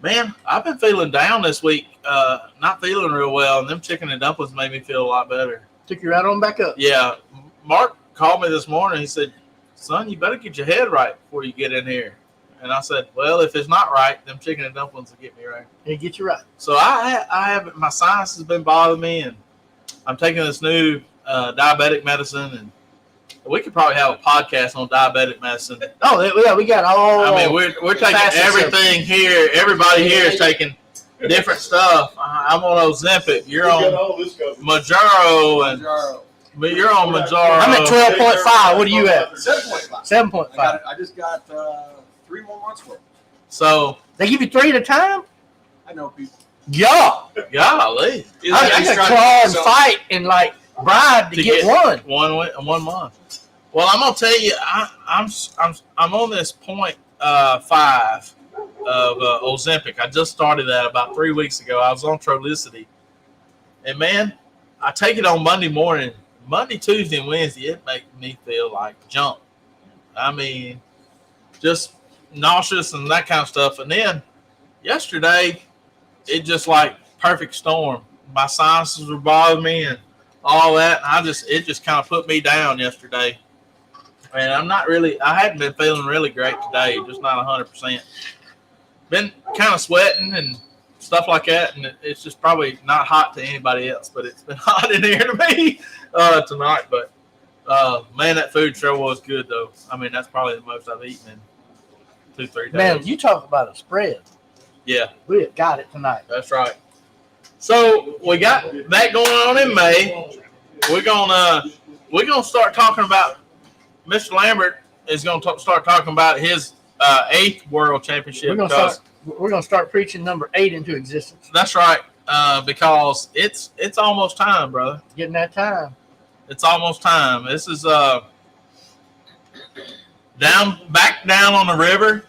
Man, I've been feeling down this week. Not feeling real well, and them chicken and dumplings made me feel a lot better. Took you right on back up. Yeah. Mark called me this morning. He said, "Son, you better get your head right before you get in here." And I said, "Well, if it's not right, them chicken and dumplings will get me right." And get you right. So I have my sinus has been bothering me, and I'm taking this new diabetic medicine, and we could probably have a podcast on diabetic medicine. Oh, yeah, we got all. I mean, we're taking everything here. Everybody here is taking different stuff. I'm on Ozempic. You're on Mounjaro, and you're on Mounjaro. I'm at 12.5. What are you at? 7.5. 7.5. I just got 3 more months worth. So They give you 3 at a time? I know people. Yeah. golly, I got to claw and fight and like bribe to get one. 1 month. Well, I'm gonna tell you, I'm on this 0.5 of Ozempic. I just started that about 3 weeks ago. I was on Trulicity, and man, I take it on Monday morning. Monday, Tuesday, and Wednesday, it makes me feel like junk. I mean, just nauseous and that kind of stuff. And then yesterday, it just like perfect storm. My sinuses were bothering me and all that. And it just kind of put me down yesterday. And I hadn't been feeling really great today, just not 100%. Been kind of sweating and stuff like that. And it's just probably not hot to anybody else, but it's been hot in here to me tonight. But man, that food sure was good though. I mean, that's probably the most I've eaten in 2-3 days. Man, you talk about a spread. Yeah. We have got it tonight. That's right. So we got that going on in May. We're gonna start talking about Mr. Lambert is gonna start talking about his 8th World Championship. We're gonna start preaching number 8 into existence. That's right. Because it's almost time, brother. Getting that time. It's almost time. This is back down on the river.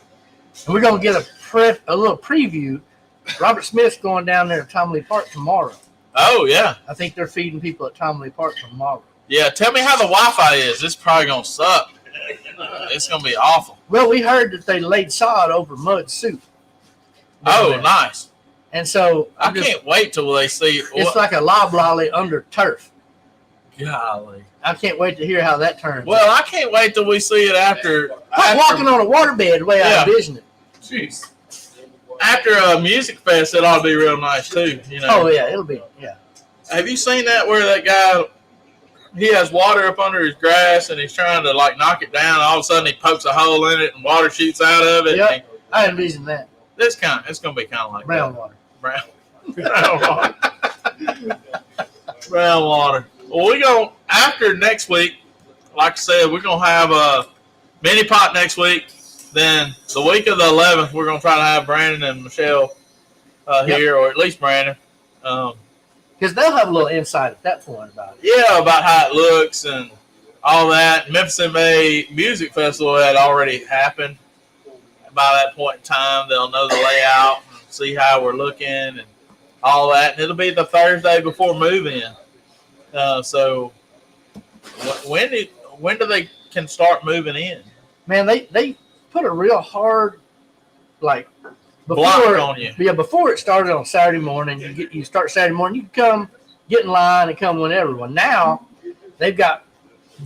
And we're gonna get a little preview. Robert Smith's going down there at Tom Lee Park tomorrow. Oh yeah. I think they're feeding people at Tom Lee Park tomorrow. Yeah, tell me how the Wi-Fi is. It's probably gonna suck. It's gonna be awful. Well, we heard that they laid sod over mud soup. Oh, nice. And so I can't wait till they see. It's like a loblolly under turf. Golly. I can't wait to hear how that turns. Well, I can't wait till we see it after. Like walking on a waterbed the way I envision it. Jeez. After a music fest, it ought to be real nice too. You know. Oh yeah, it'll be Have you seen that where that guy? He has water up under his grass and he's trying to like knock it down. All of a sudden, he pokes a hole in it and water shoots out of it. Yeah, I envision that. It's gonna be kind of like brown that. water. Brown water. Brown water. Well, after next week. Like I said, we're gonna have a mini pot next week. Then the week of the 11th, we're gonna try to have Brandon and Michelle here, or at least Brandon. Because they'll have a little insight at that point about it. Yeah, about how it looks and all that. Memphis in May Music Festival had already happened. By that point in time, they'll know the layout and see how we're looking and all that. And it'll be the Thursday before move-in. So when do they can start moving in? Man, they put a real hard block on you. Yeah, before it started on Saturday morning, you start Saturday morning, you can come, get in line and come whenever. Well, now they've got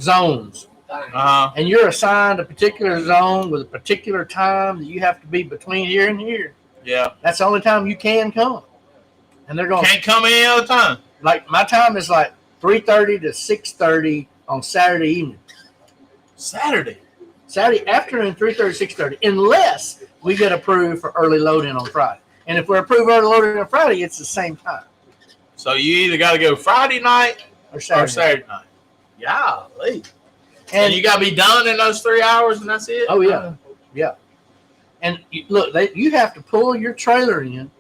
zones. And you're assigned a particular zone with a particular time that you have to be between here and here. Yeah. That's the only time you can come. And they're going can't come any other time. Like my time is like 3:30 to 6:30 on Saturday evening. Saturday. Saturday afternoon, 3:30, 6:30, unless we get approved for early loading on Friday. And if we're approved early loading on Friday, it's the same time. So you either got to go Friday night Or Saturday. night. Yeah, and you got to be done in those 3 hours, and that's it. Oh yeah, yeah. And look, you have to pull your trailer in,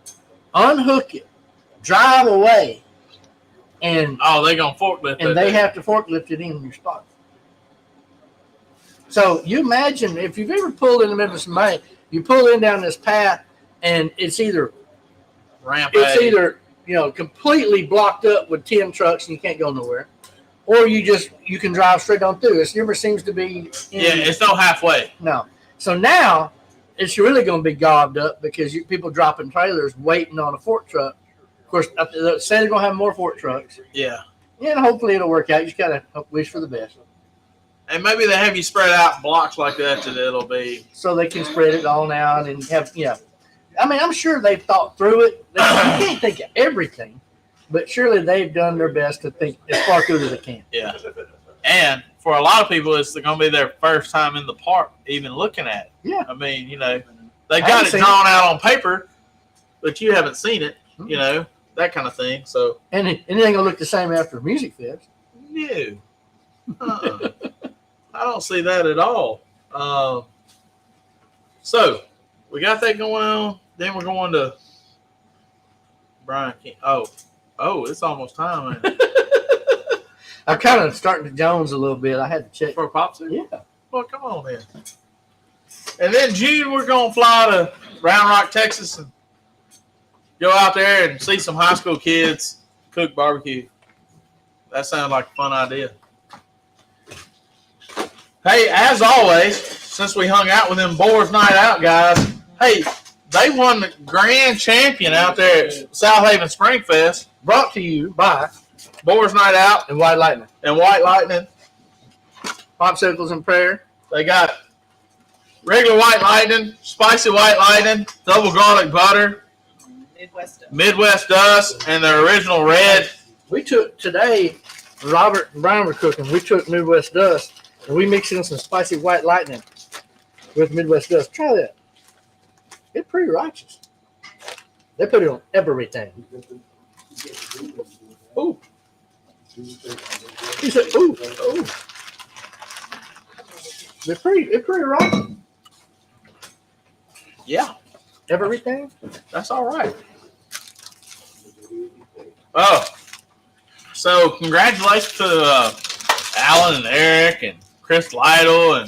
unhook it, drive away, and they're gonna forklift it. And they have to forklift it in your spot. So you imagine if you've ever pulled in the Memphis in May, you pull in down this path, and it's either completely blocked up with 10 trucks and you can't go nowhere, or you can drive straight on through. It never seems to be. It's no halfway. No. So now it's really going to be gobbed up because people dropping trailers waiting on a fork truck. Of course, they say they're going to have more fork trucks. Yeah. And hopefully it'll work out. You just got to wish for the best. And maybe they have you spread out in blocks like that it'll be. So they can spread it all out and have, I mean, I'm sure they've thought through it. You can't think of everything, but surely they've done their best to think as far through as they can. Yeah. And for a lot of people, it's going to be their first time in the park even looking at it. Yeah. I mean, they got it drawn out on paper, but you haven't seen it, that kind of thing. So. And it ain't going to look the same after Music Fest. No. I don't see that at all. So we got that going on. Then we're going to Brian King. Oh, it's almost time. I'm kind of starting to Jones a little bit. I had to check for a popsicle. Yeah. Well, come on then. And then June, we're gonna fly to Round Rock, Texas, and go out there and see some high school kids cook barbecue. That sounds like a fun idea. Hey, as always, since we hung out with them Boars Night Out guys, hey, they won the grand champion out there at South Haven Spring Fest, brought to you by Boars Night Out and White Lightning. Popsicles and prayer. They got regular White Lightning, spicy White Lightning, double garlic butter, Midwest Dust, and their original red. We took today, Robert and Brian were cooking. We took Midwest Dust. And we mixed in some spicy White Lightning with Midwest Dust. Try that. It's pretty righteous. They put it on everything. Ooh. He said, ooh. It's pretty righteous. Yeah. Everything? That's all right. Oh. So congratulations to Alan and Eric and Chris Lytle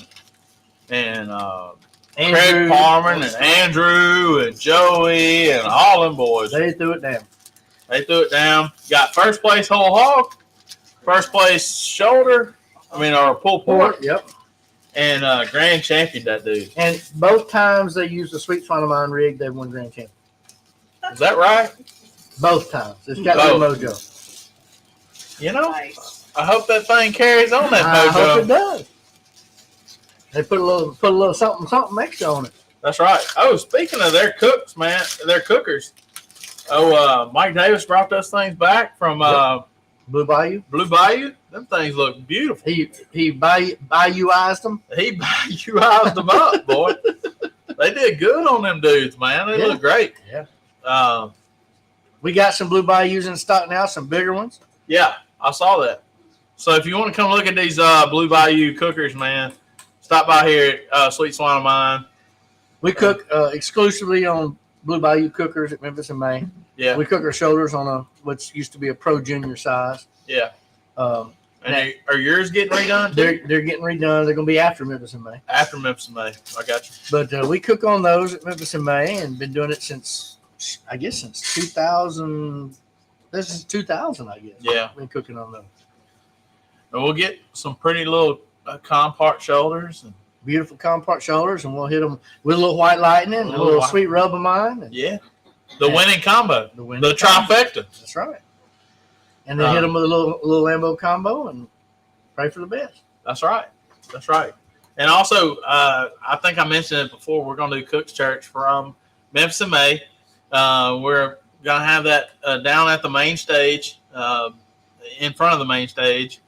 and Craig Palmer and Andrew and Joey and all them boys. They threw it down. Got first place whole hog, first place shoulder, or pulled pork. Yep. And grand champion that dude. And both times they used the Sweet Swan of Mine rig, they won grand champion. Is that right? Both times. It's got that mojo. Nice. I hope that thing carries on that mojo. I hope it does. They put a little something extra on it. That's right. Oh, speaking of their cooks, man, their cookers. Mike Davis brought those things back from Blue Bayou. Them things look beautiful. He Bayouized them. He Bayouized them up, boy. They did good on them dudes, man. They look great. Yeah. We got some Blue Bayous in stock now, some bigger ones. Yeah, I saw that. So if you want to come look at these Blue Bayou cookers, man, stop by here at Sweet Swan of Mine. We cook exclusively on Blue Bayou cookers at Memphis and May. Yeah. We cook our shoulders on what used to be a pro junior size. Yeah. And are yours getting redone? They're getting redone. They're going to be after Memphis and May. After Memphis and May. I got you. But we cook on those at Memphis and May and been doing it since 2000. This is 2000, I guess. Yeah. Been cooking on those. And we'll get some pretty little compart shoulders. And beautiful compart shoulders, and we'll hit them with a little White Lightning and a little Sweet Rub of Mine. Yeah. The winning combo. The trifecta. That's right. And then hit them with a little Lambo combo and pray for the best. That's right. And also, I think I mentioned it before, we're going to do Cook's Church from Memphis and May. We're going to have that down at the main stage, in front of the main stage.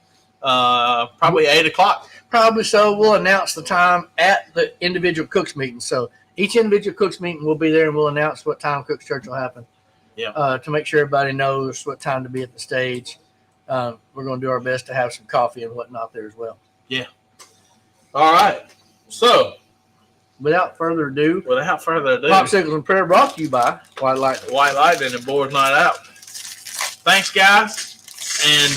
probably 8 o'clock. Probably so. We'll announce the time at the individual cooks meeting. So each individual cooks meeting will be there, and we'll announce what time Cooks Church will happen. Yeah. To make sure everybody knows what time to be at the stage. We're going to do our best to have some coffee and whatnot there as well. All right. So, Without further ado, Popsicles and Prayer brought to you by White Lightning. White Lightning and Boys Night Out. Thanks, guys. And,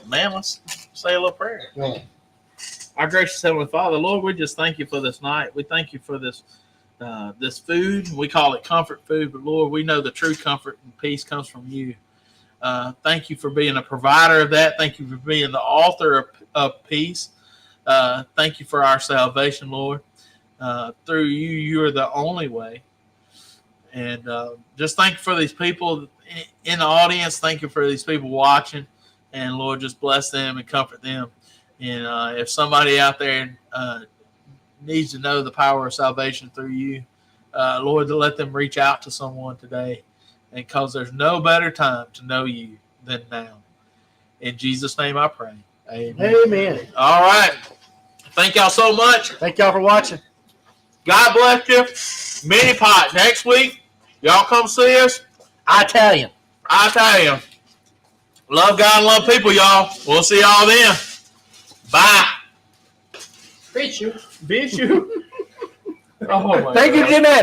man, let's say a little prayer. Yeah. Our gracious Heavenly Father, Lord, we just thank you for this night. We thank you for this this food. We call it comfort food, but Lord, we know the true comfort and peace comes from you. Thank you for being a provider of that. Thank you for being the author of peace. Thank you for our salvation, Lord. Through you, you are the only way. And just thank you for these people in the audience. Thank you for these people watching. And Lord, just bless them and comfort them. And if somebody out there needs to know the power of salvation through you, Lord, to let them reach out to someone today. And because there's no better time to know you than now. In Jesus' name I pray. Amen. Amen. All right. Thank y'all so much. Thank y'all for watching. God bless you. Mini pot next week. Y'all come see us. Italian. Love God and love people, y'all. We'll see y'all then. Bye. Bitch you. Oh my Thank you, God. Jeanette.